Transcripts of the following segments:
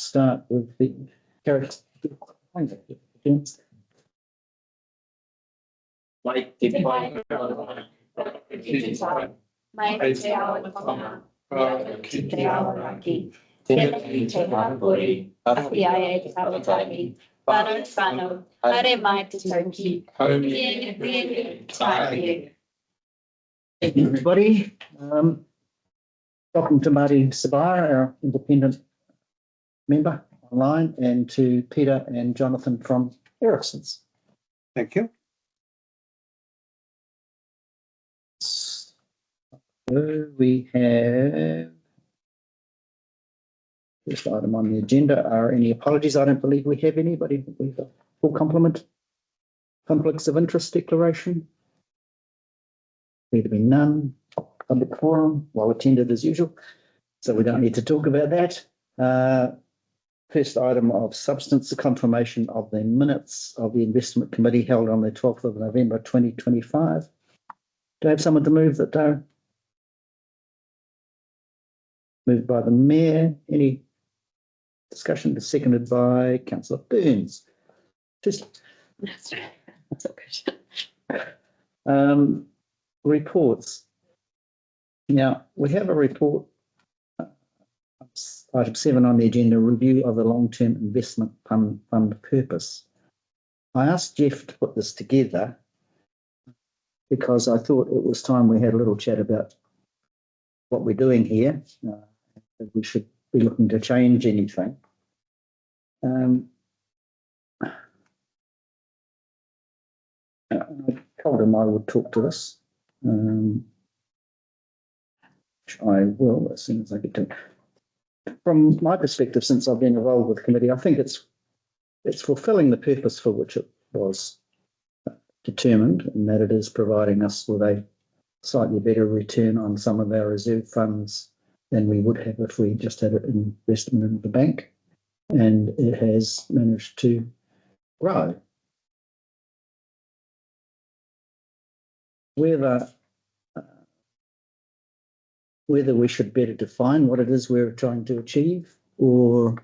start with the character. Like Everybody, welcome to Marty Sabar, our independent member online, and to Peter and Jonathan from Ericsson's. Thank you. So we have first item on the agenda are any apologies. I don't believe we have any, but we've got full complement. Conflicts of interest declaration. There to be none. Public forum, well attended as usual, so we don't need to talk about that. First item of substance, the confirmation of the minutes of the investment committee held on the 12th of November 2025. Do I have someone to move that, Darren? Moved by the mayor. Any discussion? Seconded by Councillor Burns. Just reports. Now, we have a report, item 7 on the agenda, review of the long-term investment fund purpose. I asked Jeff to put this together because I thought it was time we had a little chat about what we're doing here. We should be looking to change anything. I told him I would talk to this. I will as soon as I get to it. From my perspective, since I've been involved with the committee, I think it's fulfilling the purpose for which it was determined, and that it is providing us with a slightly better return on some of our reserve funds than we would have if we just had an investment in the bank. And it has managed to grow. Whether we should better define what it is we're trying to achieve, or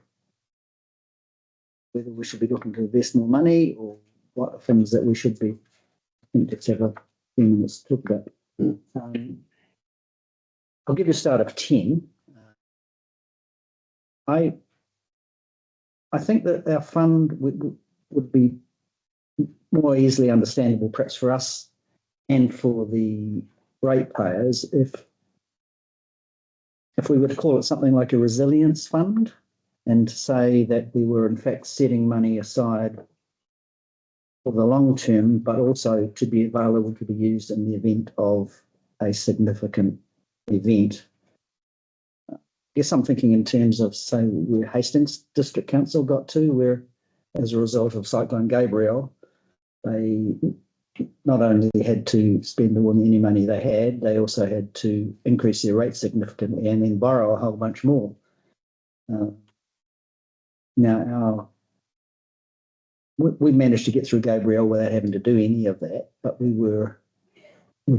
whether we should be looking to invest more money, or what are things that we should be. I think let's have a few minutes to talk about. I'll give you a start of 10. I think that our fund would be more easily understandable, perhaps for us and for the ratepayers, if we were to call it something like a resilience fund, and to say that we were in fact setting money aside for the long term, but also to be available to be used in the event of a significant event. I guess I'm thinking in terms of, say, where Hastings District Council got to, where as a result of Cyclone Gabrielle, they not only had to spend any money they had, they also had to increase their rates significantly and then borrow a whole bunch more. Now, we managed to get through Gabrielle without having to do any of that, but we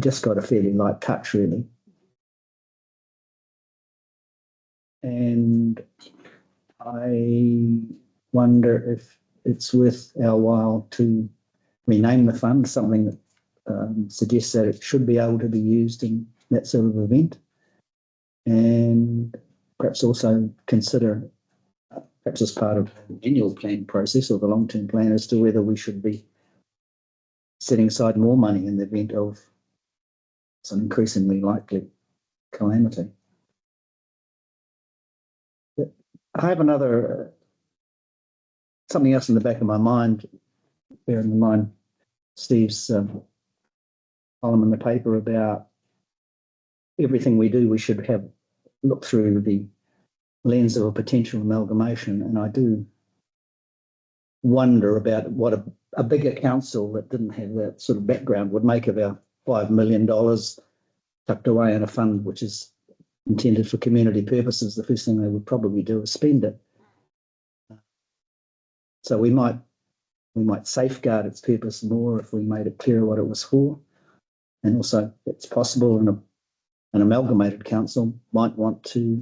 just got a fairly light touch, really. And I wonder if it's worth our while to rename the fund, something that suggests that it should be able to be used in that sort of event, and perhaps also consider, perhaps as part of the annual plan process or the long-term plan, as to whether we should be setting aside more money in the event of some increasingly likely calamity. But I have something else in the back of my mind, bearing in mind Steve's column in the paper about everything we do, we should have look through the lens of a potential amalgamation. And I do wonder about what a bigger council that didn't have that sort of background would make of our $5 million tucked away in a fund which is intended for community purposes. The first thing they would probably do is spend it. So we might safeguard its purpose more if we made it clearer what it was for. And also, it's possible an amalgamated council might want to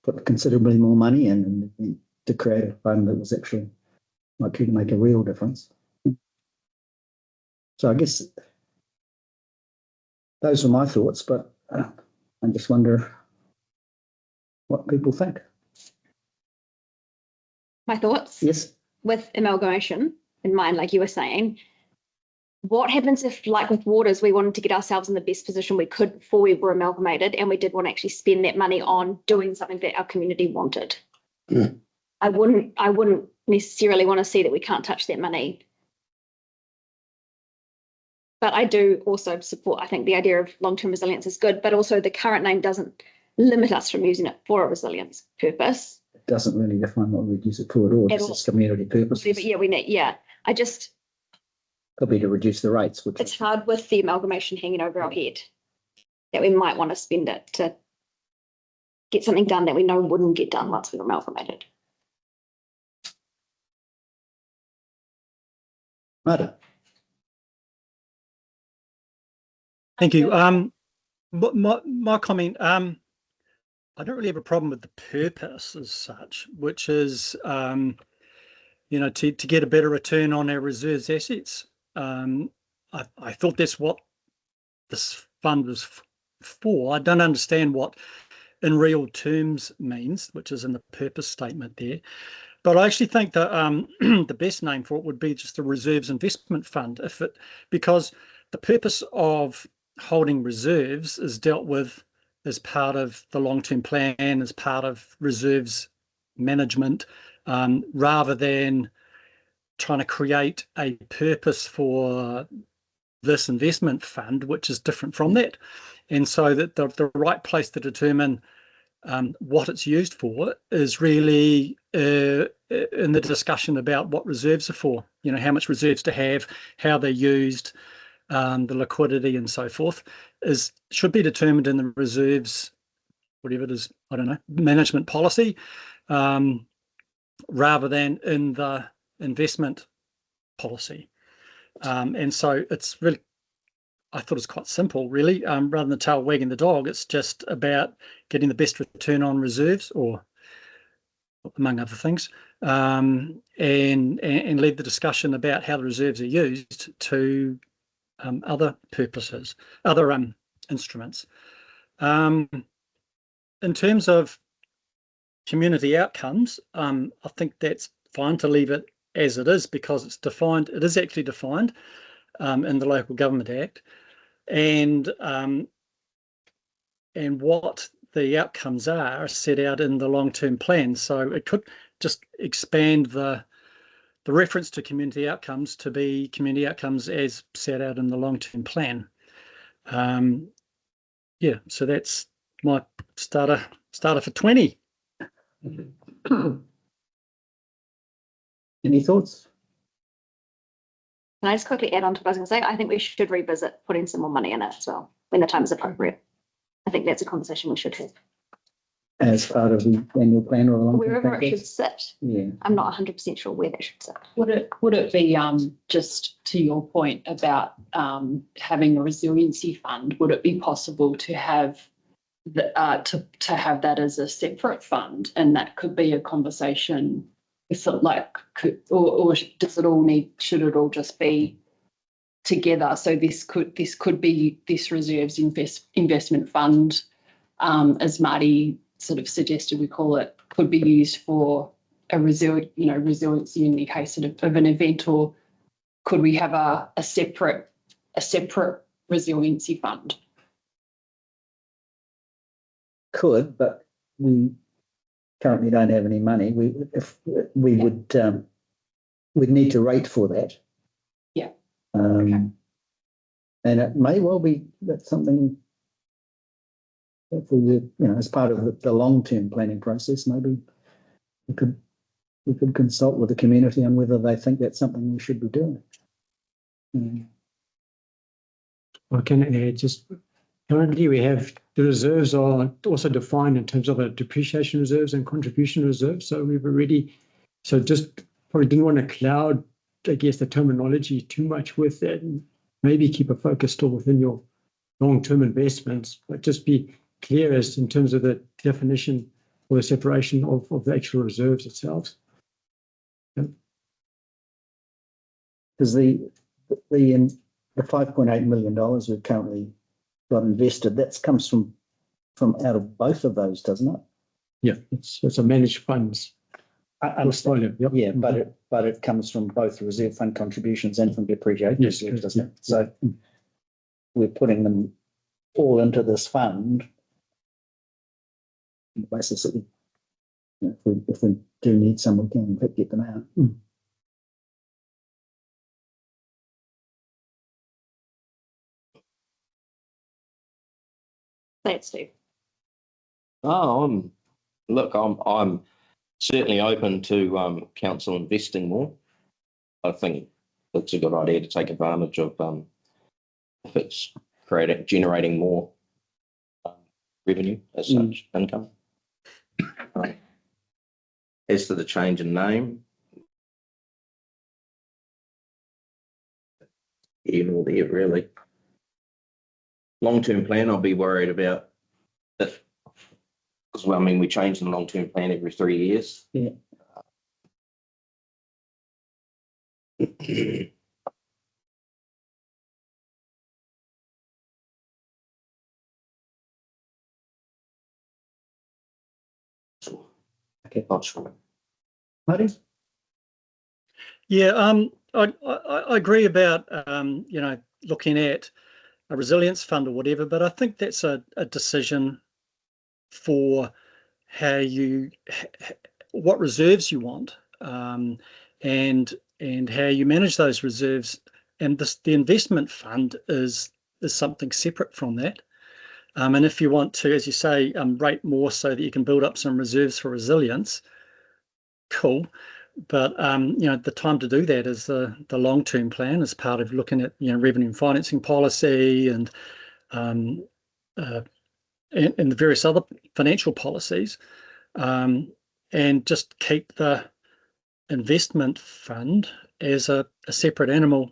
put considerably more money in and to create a fund that was actually likely to make a real difference. So I guess those are my thoughts, but I just wonder what people think. My thoughts? Yes. With amalgamation in mind, like you were saying, what happens if, like with Waters, we wanted to get ourselves in the best position we could before we were amalgamated, and we did want to actually spend that money on doing something that our community wanted? Mm. I wouldn't necessarily want to see that we can't touch that money. But I do also support, I think the idea of long-term resilience is good, but also the current name doesn't limit us from using it for a resilience purpose. It doesn't really define what we'd use it for at all. It's just community purposes. Yeah, I just, could be to reduce the rates. Which it's hard with the amalgamation hanging over our head that we might want to spend it to get something done that we know wouldn't get done once we were amalgamated. Right. Thank you. My comment, I don't really have a problem with the purpose as such, which is, you know, to get a better return on our reserves assets. I thought that's what this fund was for. I don't understand what in real terms means, which is in the purpose statement there. But I actually think that the best name for it would be just a reserves investment fund, because the purpose of holding reserves is dealt with as part of the long-term plan, as part of reserves management, rather than trying to create a purpose for this investment fund, which is different from that. And so that the right place to determine what it's used for is really in the discussion about what reserves are for, you know, how much reserves to have, how they're used, the liquidity and so forth should be determined in the reserves, whatever it is, I don't know, management policy, rather than in the investment policy. And so it's really, I thought it's quite simple, really. Rather than the tail wagging the dog, it's just about getting the best return on reserves, or among other things, and leave the discussion about how the reserves are used to other purposes, other instruments. In terms of community outcomes, I think that's fine to leave it as it is, because it's defined. It is actually defined in the Local Government Act, and what the outcomes are set out in the long-term plan. So it could just expand the reference to community outcomes to be community outcomes as set out in the long-term plan. Yeah, so that's my starter for 20. Any thoughts? Can I just quickly add on to what I was going to say? I think we should revisit putting some more money in it as well when the time is appropriate. I think that's a conversation we should have. As part of the annual plan or long-term Wherever plan? it should sit. Yeah. I'm not 100% sure where that should sit. Would it be just to your point about having a resiliency fund? Would it be possible to have to have that as a separate fund, and that could be a conversation? If it or does it all need? Should it all just be together? So this could be this reserves investment fund, as Marty sort of suggested we call it, could be used for a resiliency in the case of an event, or could we have a separate resiliency fund? Could, but we currently don't have any money. We'd need to rate for that. Yeah. Okay. And it may well be that something that we, as part of the long-term planning process, maybe we could consult with the community on whether they think that's something we should be doing. I can add, just currently we have the reserves are also defined in terms of a depreciation reserves and contribution reserves. So we've already, just probably didn't want to cloud, I guess, the terminology too much with that, and maybe keep a focus still within your long-term investments, but just be clear as in terms of the definition for the separation of the actual reserves itself. Because the $5.8 million we've currently got invested, that comes from out of both of those, doesn't it? Yeah, it's a managed funds I understand. portfolio. Yep. Yeah, but it comes from both reserve fund contributions and from depreciation Yes, reserves, correct, doesn't it? yeah. So we're putting them all into this fund on the basis that if we do need some, we can get them out. That's Steve. Oh, I'm certainly open to council investing more. I think it's a good idea to take advantage of if it's generating more revenue as such, income. As to the change in name, nor there really. Long-term plan, I'll be worried about if, because well, I mean, we change the long-term plan every 3 years. Yeah. Okay. Not sure. Marty? Yeah, I agree about looking at a resilience fund or whatever, but I think that's a decision for how what reserves you want, and how you manage those reserves. And the investment fund is something separate from that. And if you want to, as you say, rate more so that you can build up some reserves for resilience, cool. But the time to do that is the long-term plan, as part of looking at revenue and financing policy and the various other financial policies, and just keep the investment fund as a separate animal,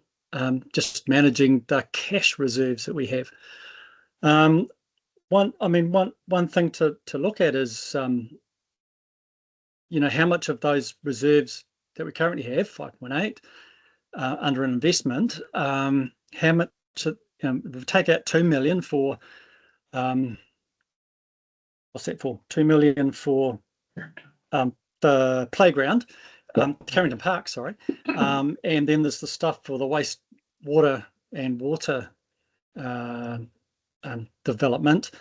just managing the cash reserves that we have. One thing to look at is how much of those reserves that we currently have, 5.8, under an investment, how much, we'll take out 2 million for, what's that for? 2 million for the playground, Carrington Park, sorry. And then there's the stuff for the wastewater and water development.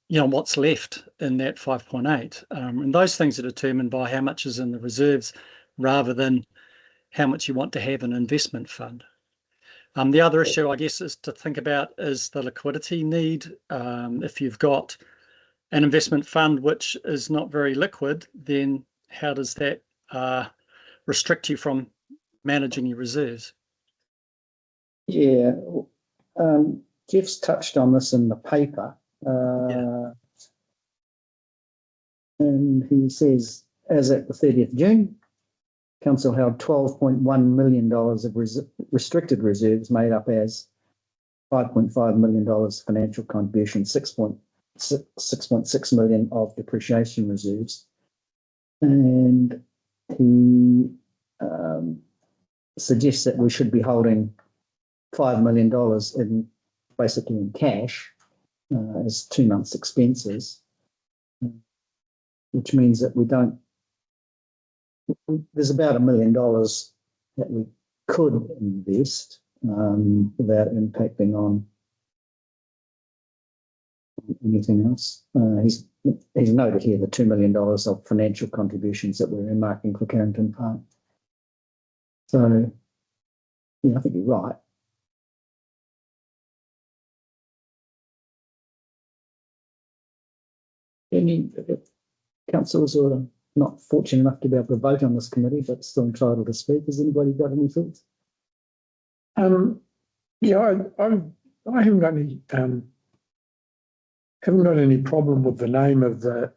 What's left in that 5.8, and those things are determined by how much is in the reserves rather than how much you want to have an investment fund. The other issue, I guess, is to think about is the liquidity need. If you've got an investment fund which is not very liquid, then how does that restrict you from managing your reserves? Yeah, Jeff's touched on this in the paper. And he says, as at the 30th of June, Council held $12.1 million of restricted reserves, made up as $5.5 million financial contribution, 6.6 million of depreciation reserves. And he suggests that we should be holding $5 million basically in cash as 2 months' expenses, which means that there's about $1 million that we could invest without impacting on anything else. He's noted here the $2 million of financial contributions that we're earmarking for Carrington Park. So, yeah, I think you're right. Any councillors who are not fortunate enough to be able to vote on this committee but still entitled to speak, has anybody got any thoughts? Yeah, I haven't got any problem with the name of the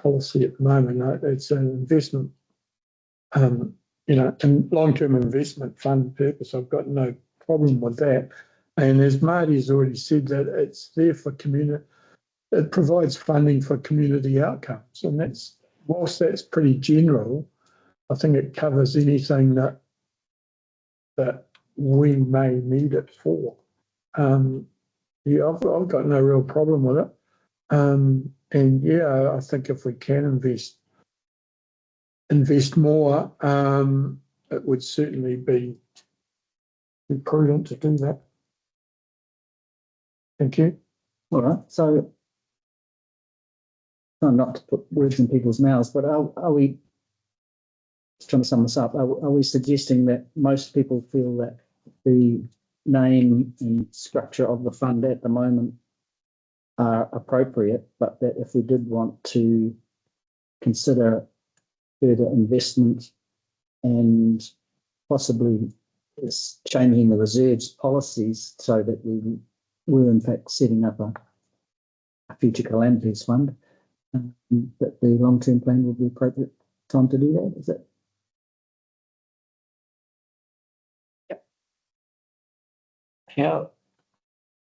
policy at the moment. It's an investment, and long-term investment fund purpose. I've got no problem with that. And as Marty's already said, that it's there for it provides funding for community outcomes, and that's, whilst that's pretty general, I think it covers anything that we may need it for. Yeah, I've got no real problem with it. And yeah, I think if we can invest more, it would certainly be prudent to do that. Thank you. All right, so not to put words in people's mouths, but are we, just trying to sum this up, are we suggesting that most people feel that the name and structure of the fund at the moment are appropriate, but that if we did want to consider further investment and possibly changing the reserves policies so that we were in fact setting up a future calamities fund, that the long-term plan would be appropriate time to do that? Is that? How,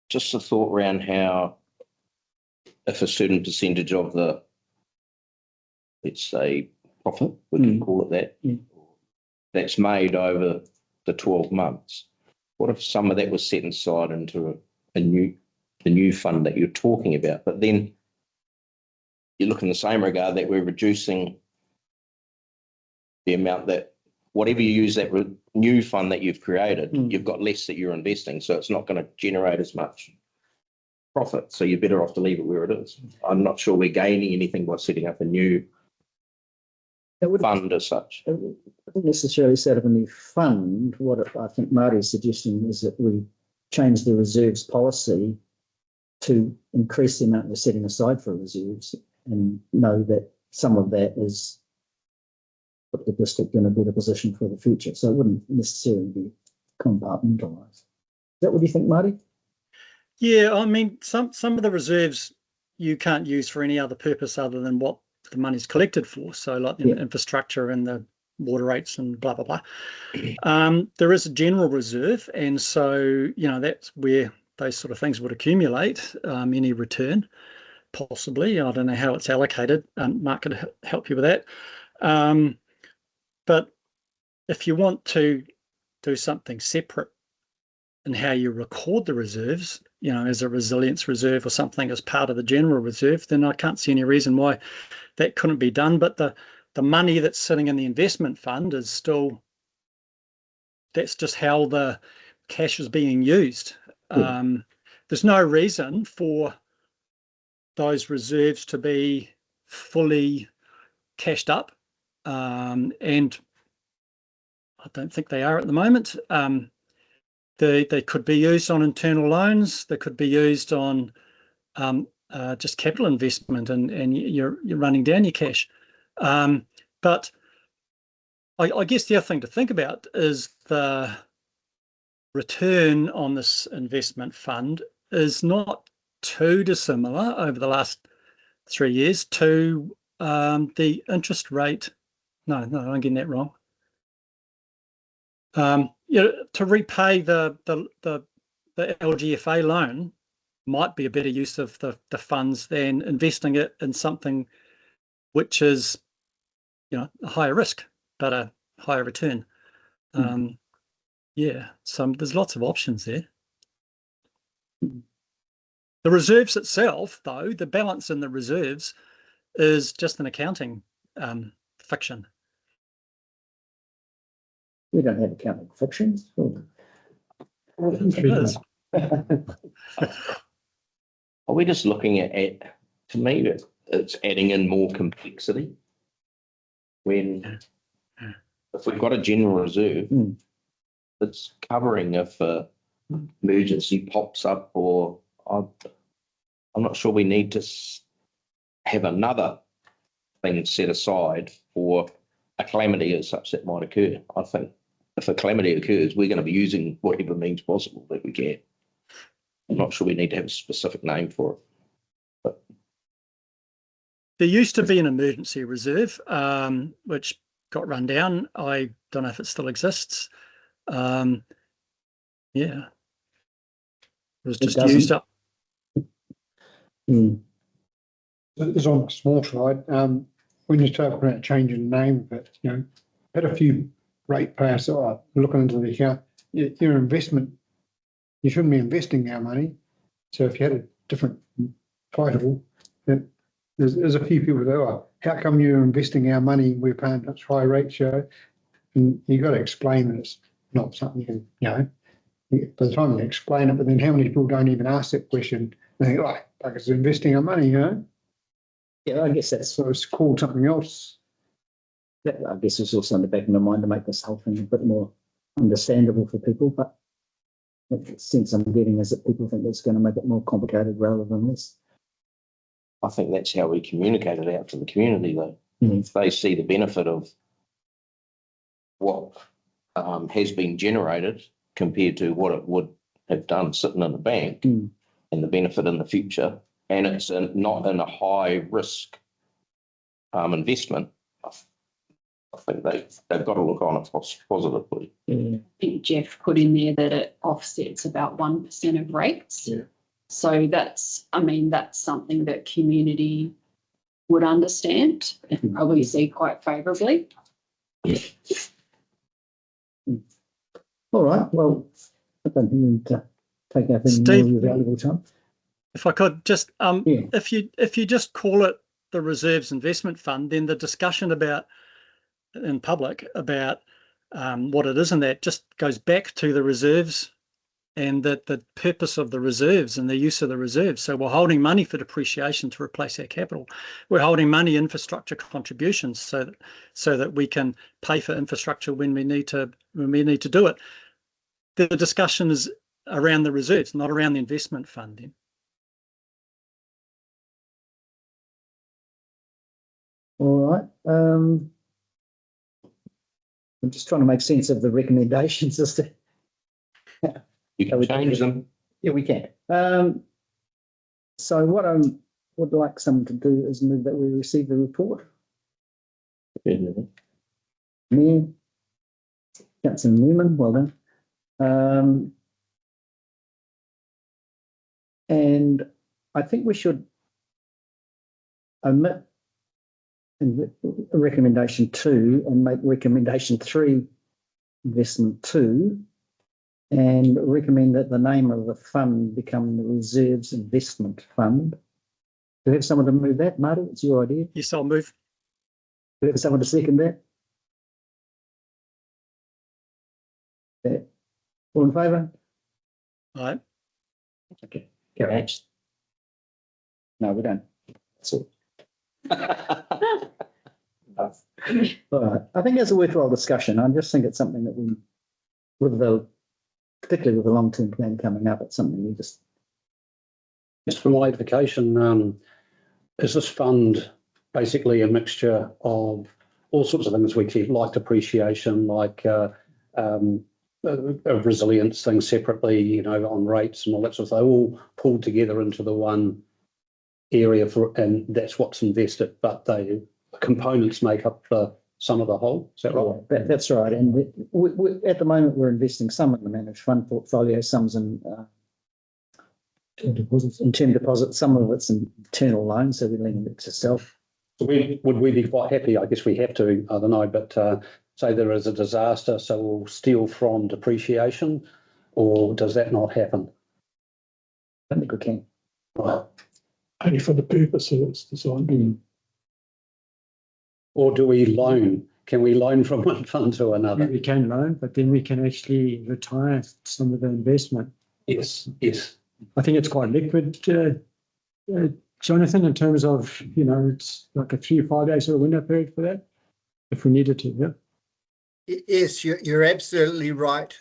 just a thought around how, if a certain percentage of the, let's say, profit, we can call it that, that's made over the 12 months, what if some of that was set aside into the new fund that you're talking about, but then you look in the same regard that we're reducing the amount that, whatever you use that new fund that you've created, you've got less that you're investing, so it's not going to generate as much profit. So you're better off to leave it where it is. I'm not sure we're gaining anything by setting up a new fund as such. I wouldn't necessarily set up a new fund. What I think Marty's suggesting is that we change the reserves policy to increase the amount we're setting aside for reserves, and know that some of that is put the district in a better position for the future. So it wouldn't necessarily be compartmentalised. Is that what you think, Marty? Yeah, I mean, some of the reserves you can't use for any other purpose other than what the money's collected for. So like infrastructure and the water rates and blah, blah, blah. There is a general reserve. And so, that's where those sort of things would accumulate, any return, possibly. I don't know how it's allocated. Mark could help you with that. But if you want to do something separate in how you record the reserves, as a resilience reserve or something as part of the general reserve, then I can't see any reason why that couldn't be done. But the money that's sitting in the investment fund is still, that's just how the cash is being used. There's no reason for those reserves to be fully cashed up. And I don't think they are at the moment. They could be used on internal loans. They could be used on just capital investment, and you're running down your cash. But I guess the other thing to think about is the return on this investment fund is not too dissimilar over the last 3 years to the interest rate. No, I'm getting that wrong. To repay the LGFA loan might be a better use of the funds than investing it in something which is, a higher risk but a higher return. So there's lots of options there. The reserves itself, though, the balance in the reserves is just an accounting fiction. We don't have accounting fictions. It is. Are we just looking at, to me, it's adding in more complexity? When, if we've got a general reserve, it's covering if emergency pops up, or I'm not sure we need to have another thing set aside for a calamity as such that might occur. I think if a calamity occurs, we're going to be using whatever means possible that we can. I'm not sure we need to have a specific name for it. But there used to be an emergency reserve, which got run down. I don't know if it still exists. It was just used up. It's on the small side. When you talk about changing the name of it, had a few ratepayers that are looking into the account. Your investment, you shouldn't be investing our money. So if you had a different title, then there's a few people that are, how come you're investing our money? We're paying such high rates, and you got to explain that it's not something by the time you explain it, but then how many people don't even ask that question? They think, like it's investing our money, Yeah, I guess that's, So it's called something else. that I guess is also in the back of my mind to make this whole thing a bit more understandable for people, but the sense I'm getting is that people think it's going to make it more complicated rather than less. I think that's how we communicate it out to the community, though. Mm. If they see the benefit of what has been generated compared to what it would have done sitting in the bank, Mm. and the benefit in the future, and it's not in a high risk investment, I think they've got to look on it positively. Yeah. I think Jeff put in there that it offsets about 1% of rates. Yeah. So that's something that community would understand and probably see quite favourably. All right, well, I don't think we need to take up any Steve- more of your valuable time. If I could just, Yeah. if you just call it the Reserves Investment Fund, then the discussion about in public about what it is and that just goes back to the reserves and the purpose of the reserves and the use of the reserves. So we're holding money for depreciation to replace our capital. We're holding money infrastructure contributions so that we can pay for infrastructure when we need to do it. The discussion is around the reserves, not around the investment funding. All right. I'm just trying to make sense of the recommendations as to. You can change them. Yeah, we can. So what I would like someone to do is move that we receive the report. Mayor, Councillor Newman, well done. And I think we should omit recommendation 2 and make recommendation 3 investment 2 and recommend that the name of the fund become the Reserves Investment Fund. Do you have someone to move that, Marty? It's your idea. Yes, I'll move. Do you have someone to second that? Yeah. All in favour? All right. Okay. Carry on. No, we don't. That's all. All right. I think it's a worthwhile discussion. I just think it's something that we, particularly with the long-term plan coming up, it's something we just. Just for my edification, is this fund basically a mixture of all sorts of things we keep, like depreciation, like resilience things separately, on rates and all that sort of thing, all pulled together into the one area and that's what's invested, but the components make up the sum of the whole. Is that right? Yeah, that's right. And we, at the moment, we're investing some in the managed fund portfolio, some's in term deposits, some of it's in internal loans, so we're lending it to self. So would we be quite happy? I guess we have to, I don't know, but say there is a disaster, so we'll steal from depreciation, or does that not happen? I think we can. Right. Only for the purpose that it's designed. Or do we loan? Can we loan from one fund to another? We can loan, but then we can actually retire some of the investment. Yes. I think it's quite liquid, Jonathan, in terms of, it's like a 3 or 5 day sort of window period for that, if we needed to, yeah. Yes, you're absolutely right.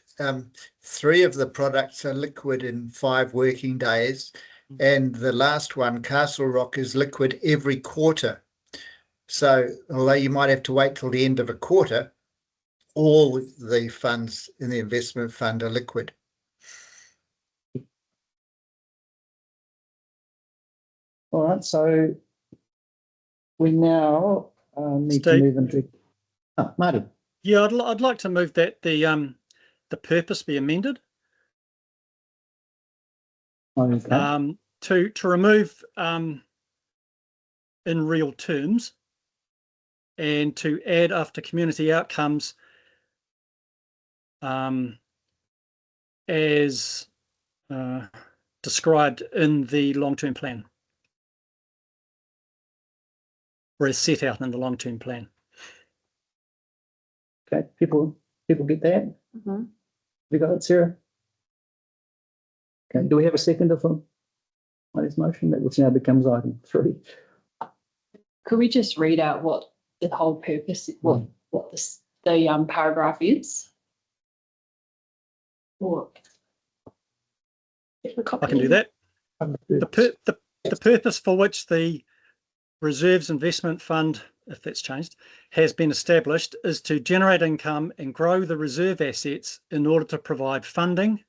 3 of the products are liquid in 5 working days, and the last one, Castle Rock, is liquid every quarter. So although you might have to wait till the end of a quarter, all the funds in the investment fund are liquid. All right, so we now need to Steve? move into. Oh, Marty. Yeah, I'd like to move that the purpose be amended Okay. to remove in real terms, and to add after community outcomes as described in the long-term plan, or as set out in the long-term plan. Okay, people get that? Mhm. You got it, Sarah? Okay, do we have a seconder for this motion, that which now becomes item 3? Could we just read out what the whole purpose, what the paragraph is? Or I can do that. The purpose for which the Reserves Investment Fund, if that's changed, has been established is to generate income and grow the reserve assets in order to provide funding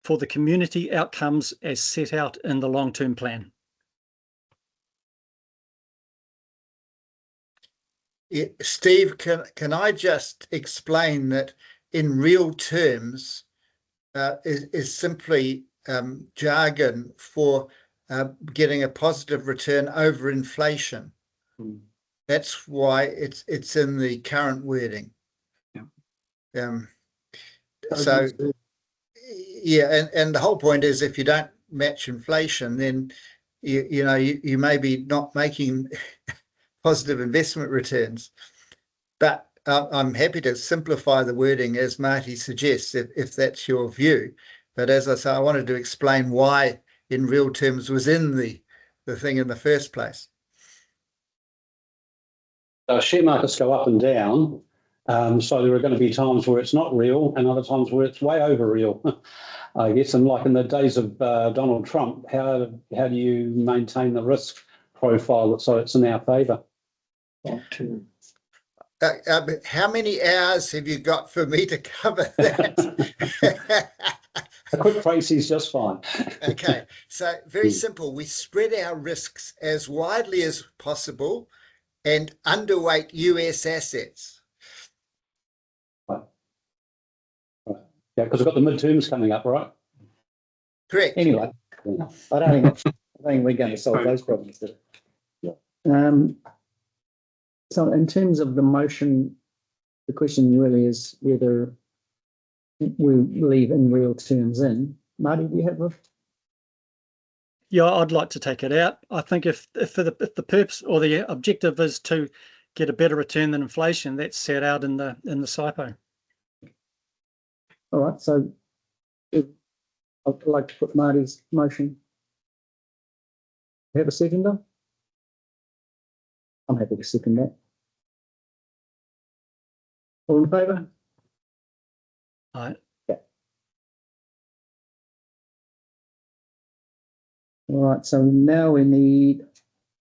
for the community outcomes as set out in the long-term plan. Yeah, Steve, can I just explain that in real terms is simply jargon for getting a positive return over inflation. That's why it's in the current wording. So yeah, and the whole point is if you don't match inflation, then you may be not making positive investment returns. But I'm happy to simplify the wording as Marty suggests, if that's your view. But as I say, I wanted to explain why in real terms was in the thing in the first place. Share markets go up and down. So there are going to be times where it's not real and other times where it's way over real. I guess, and like in the days of Donald Trump, how do you maintain the risk profile so it's in our favour? How many hours have you got for me to cover that? A quick Tracy is just fine. Okay, so very simple. We spread our risks as widely as possible and underweight US assets. Right. Yeah, because we've got the midterms coming up, right? Correct. Anyway, I don't think we're going to solve those problems. So in terms of the motion, the question really is whether we leave in real terms in. Marty, do you have a? Yeah, I'd like to take it out. I think if the purpose or the objective is to get a better return than inflation, that's set out in the SIPO. All right, so I'd like to put Marty's motion. Have a seconder? I'm happy to second that. All in favour? Aye. Yeah. All right, so now we need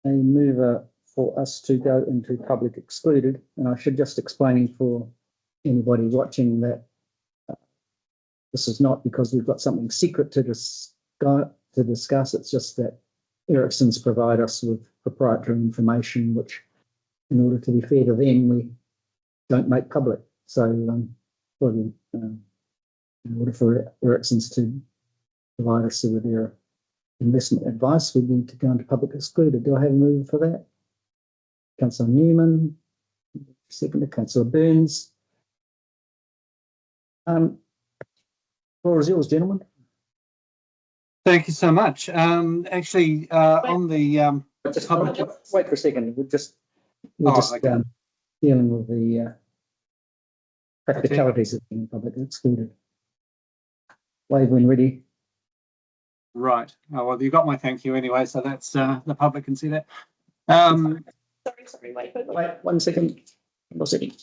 a mover for us to go into public excluded, and I should just explain for anybody watching that this is not because we've got something secret to discuss. It's just that Ericsson's provide us with proprietary information, which, in order to be fair to them, we don't make public. So, in order for Ericsson's to provide us with their investment advice, we need to go into public excluded. Do I have a move for that? Councillor Newman, second, Councillor Burns. Floor is yours, gentlemen. Thank you so much. Actually, on the Just public, wait for a second. We're just okay. Dealing with the practicalities of being public excluded. Wave when ready. Right. Oh, well, you got my thank you anyway, so that's the public can see that. Sorry, wait. Wait 1 second. 1 second.